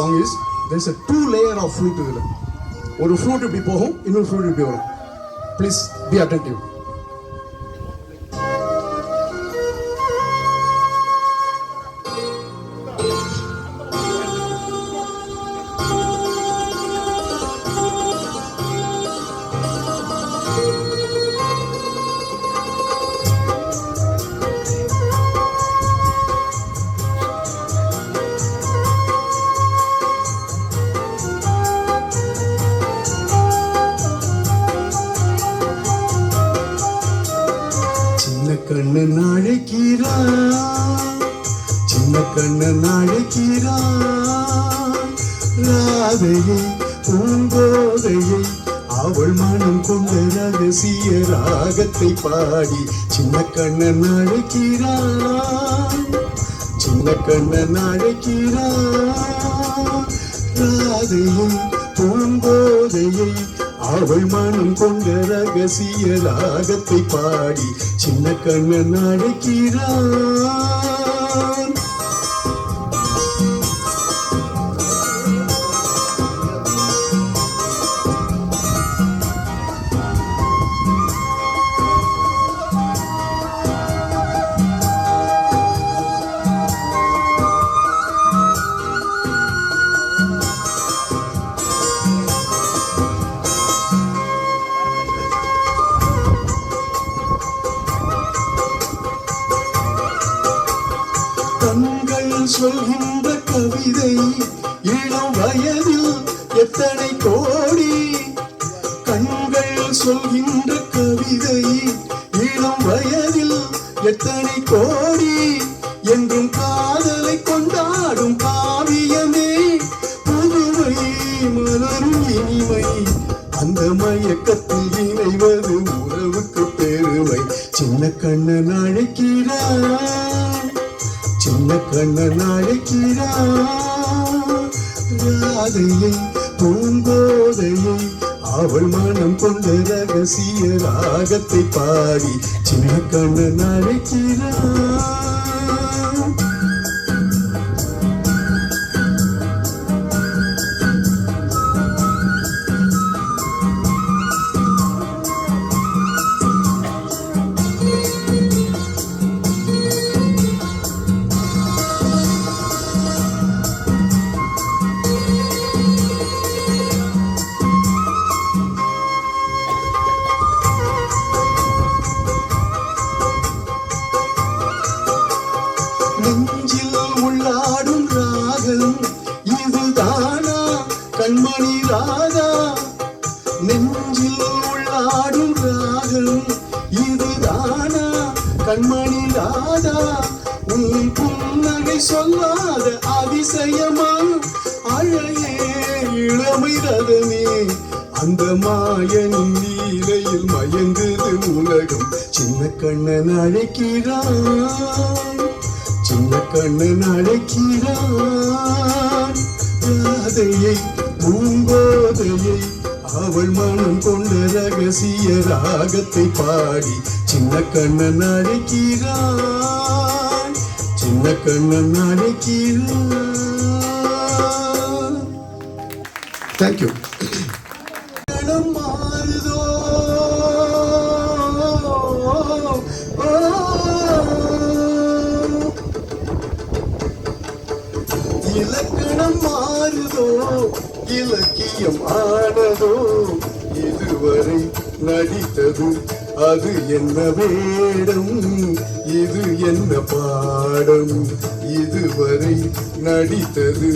song is there's a two layer of flute இதுல ஒரு flute இப்படி போகும் இன்னொரு flute இப்படி வரும். Please be attentive. கண்ணன் அழைக்கிறான், சின்ன கண்ணன் அழைக்கிறான், ராதையை பூங்கோதையை அவள் மனம் கொண்ட ரகசிய ராகத்தை பாடி சின்ன கண்ணன் அழைக்கிறான், சின்ன கண்ணன் அழைக்கிறான், ராதையை பூங்கோதையை அவள் மனம் கொண்ட ரகசிய ராகத்தை பாடி சின்ன கண்ணன் அழைக்கிறான். கண்கள் சொல்கின்ற கவிதை இளம் வயதில் எத்தனை கோடி, கண்கள் சொல்கின்ற கவிதை இளம் வயதில் எத்தனை கோடி, என்றும் காதலை கொண்டாடும் காவியமே புதுமை மலரும் இனிமை, அந்த மயக்கத்தில் இணைவது உறவுக்கு பெருமை. சின்ன கண்ணன் அழைக்கிறான், சின்ன கண்ணன் அழைக்கிறான், ராதையை பூங்கோதையை அவள் மனம் கொண்ட ரகசிய ராகத்தை பாடி சின்ன கண்ணன் அழைக்கிறான். நெஞ்சில் உள்ளாடும் ராகம் இதுதானா கண்மணி ராதா, நெஞ்சில் உள்ளாடும் ராகம் இதுதானா கண்மணி ராதா, உன் புன்னகை சொல்லாத அதிசயமா அழகே இளமை ரதமே, அந்த மாயனின் லீலையில் மயங்குது உலகம். சின்ன கண்ணன் அழைக்கிறான், சின்ன கண்ணன் அழைக்கிறான், ராதையை பூங்கோதையை அவள் மனம் கொண்ட ரகசிய ராகத்தை பாடி சின்ன கண்ணன் அழைக்கிறான், சின்ன கண்ணன் அழைக்கிறான். தேங்க்யூ. மாறுதோ இலக்கணம் மாறுதோ இலக்கியம் ஆனதோ, இதுவரை நடித்தது அது என்ன வேடம், இது என்ன பாடம், இதுவரை நடித்தது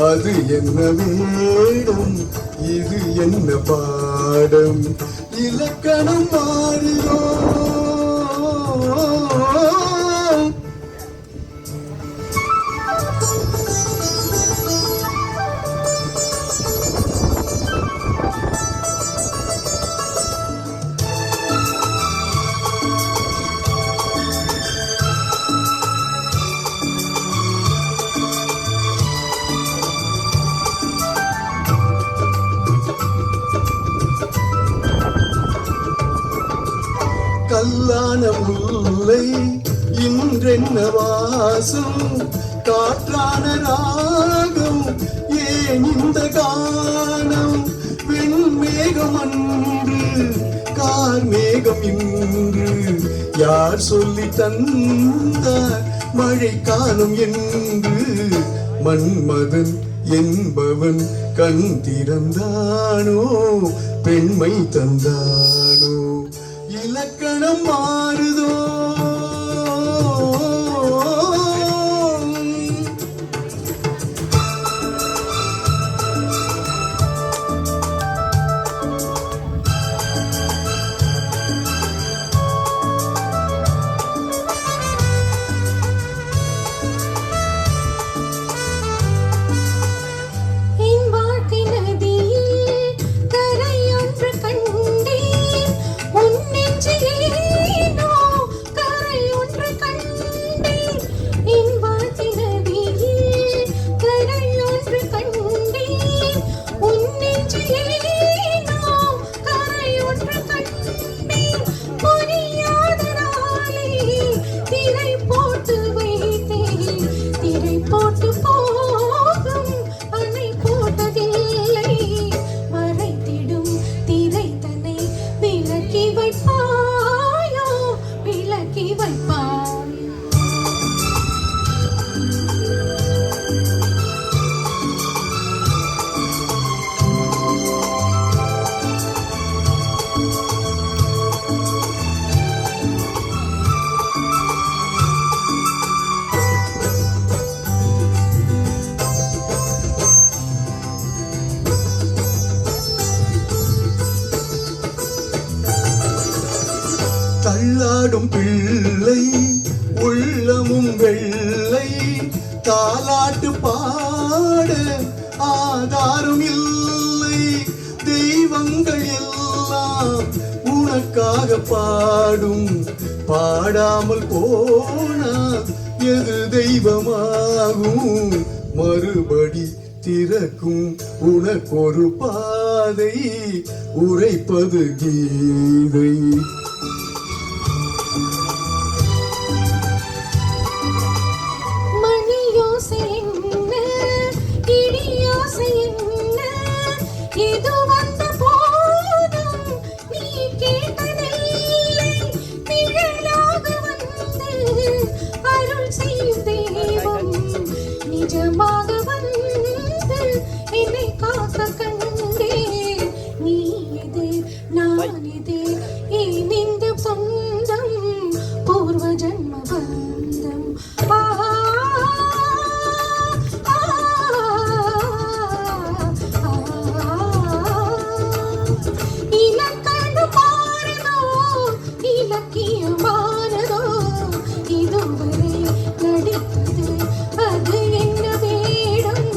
அது என்ன வேடம், இது என்ன பாடம், இலக்கணம் மாறுதோ. கல்லான முல்லை இன்றென்ன வாசம், காற்றான ராகம் ஏன் இந்த கானம் வெண்மேகம் அன்று கார்மேகம் இன்று யார் சொல்லி தந்தார் மழை காலம் என்று மன்மதன் என்பவன் கண் திறந்தானோ பெண்மை தந்தானோ இலக்கணம் மாறுதோ தள்ளாடும் பிள்ளை உள்ளமும் வெள்ளை தாலாட்டு பாட ஆதாரம் இல்லை தெய்வங்கள் எல்லாம் உனக்காக பாடும் பாடாமல் போனால் எது தெய்வமாகும் மறுபடி திறக்கும் உனக்கொரு பாதை உரைப்பது கீதை நிஜமாக வந்து என்னை காக்க கண்டே நீ எது நான் எது ஏன் இந்த சொந்தம் பூர்வ ஜன்ம பந்தம் இலக்கண பாரதோ இலக்கியமானதோ இதுவரை நடித்தது அது என்ன வேடம்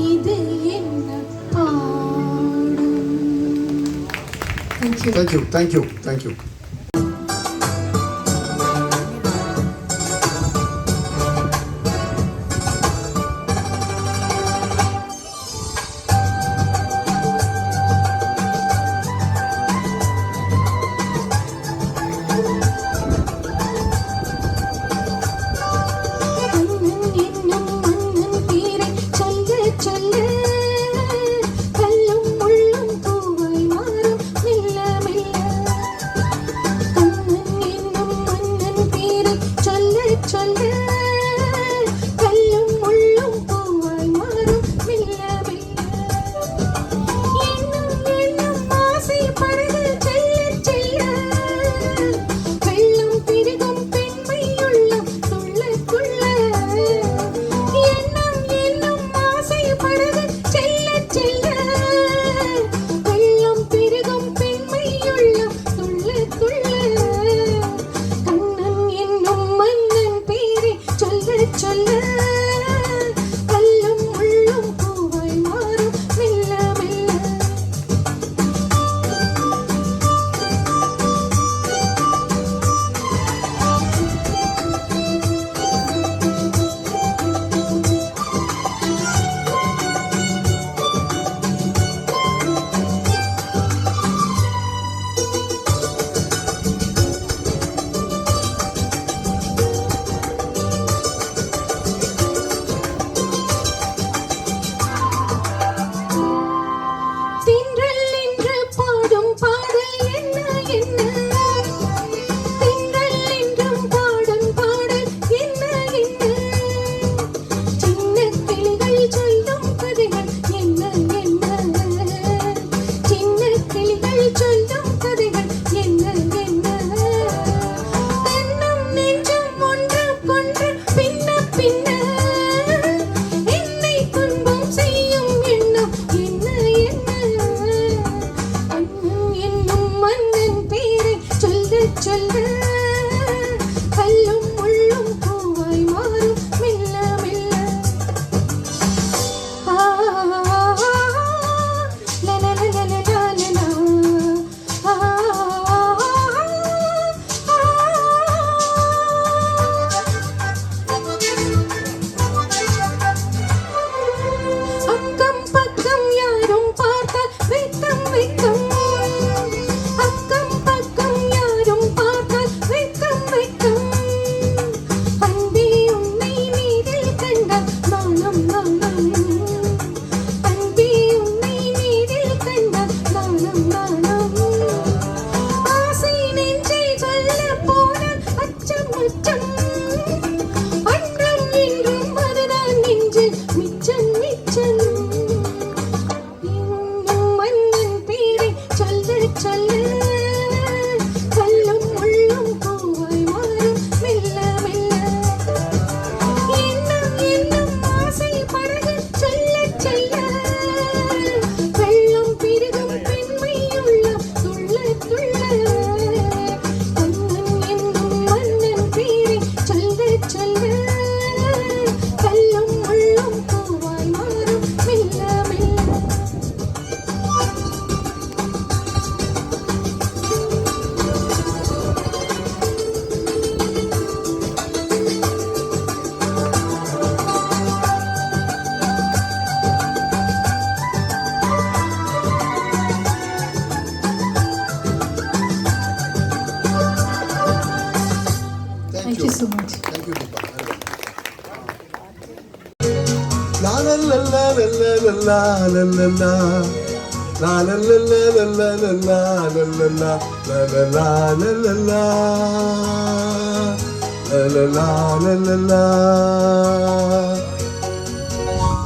இது என்ன பாடம். Thank you.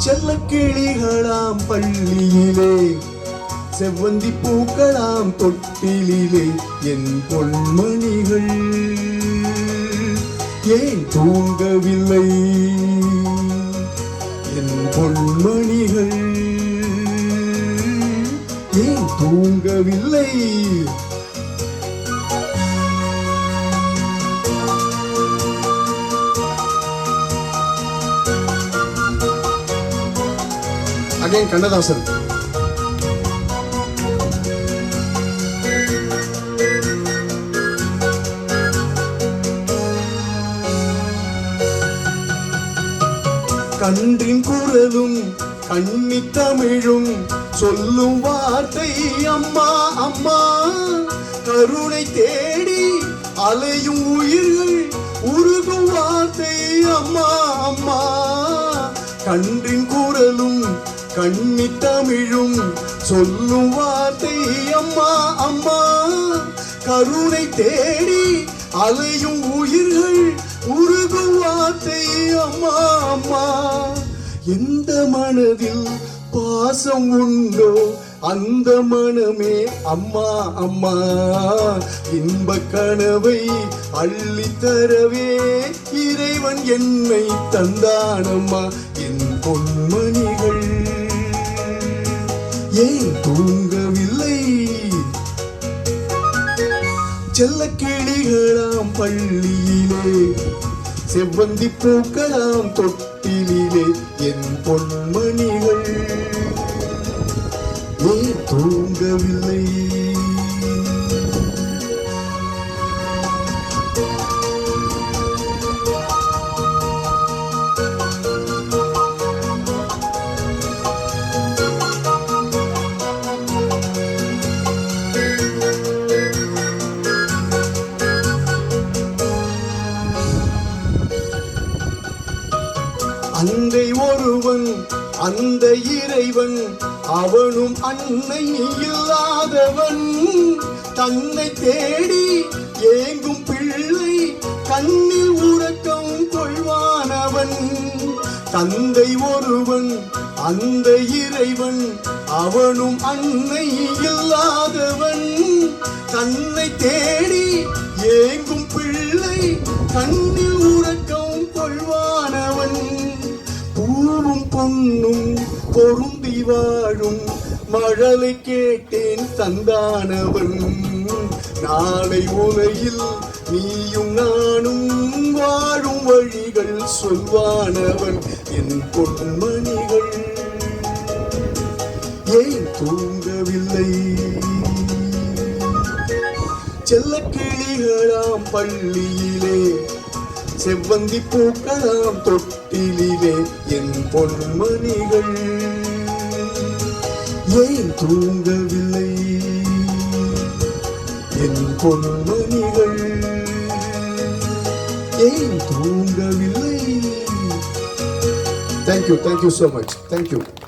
செல்லக்கிளிகளாம் பள்ளியிலே செவ்வந்தி பூக்களாம் தொட்டிலே என் பொன்மணிகள் ஏன் தூங்கவில்லை என் பொன்மணிகள் ஏன் தூங்கவில்லை அகைன் கண்ணதாசன். கன்றின் குரலும் கண்ணி தமிழும் சொல்லும் வார்த்தை அம்மா அம்மா. கருணை தேடி அலையும் உயிர்கள் உருகும் வார்த்தை அம்மா அம்மா. கன்றின் குரலும் கண்ணி தமிழும் சொல்லும் வார்த்தை அம்மா அம்மா. கருணை தேடி அலையும் உயிர்கள் உருகும் வார்த்தை அம்மா அம்மா. எந்த மனதில் பாசம் உண்டோ அந்த மனமே அம்மா அம்மா. இன்ப கனவை அள்ளித்தரவே இறைவன் என்னை தந்தானம்மா. என் பொன்மணிகள் ஏன் தூங்கவில்லை செல்லக்கிளிகளாம் பள்ளியிலே செவ்வந்தி பூக்களாம் தொட்டிலே என் பொன்மணிகள் ஏன் தூங்கவில்லை. அன்னை ஒருவன் அந்த இறைவன் அவனும் அன்னை இல்லாதவன். தன்னை தேடி ஏங்கும் பிள்ளை கண்ணில் உறக்கம் கொள்வானவன். தந்தை ஒருவன் அந்த இறைவன் அவனும் அன்னை இல்லாதவன். தன்னை தேடி ஏங்கும் பிள்ளை கண்ணில் உறக்கம் கொள்வானவன். பூவும் பொன்னும் பொருந்தி வாழும் மழலை கேட்டேன் தந்தானவன். நாளை உலகில் நீயும் நானும் வாழும் வழிகள் சொல்வானவன். என் பொன்மணிகள் ஏன் தூங்கவில்லை செல்லக்கிளிகளாம் பள்ளியிலே செவ்வந்தி பூக்களாம் தொட்டிலே என் பொன்மணிகள் ஏன் தூங்கவில்லை என் பொன்மணிகள் ஏன் தூங்கவில்லை. Thank you so much. Thank you.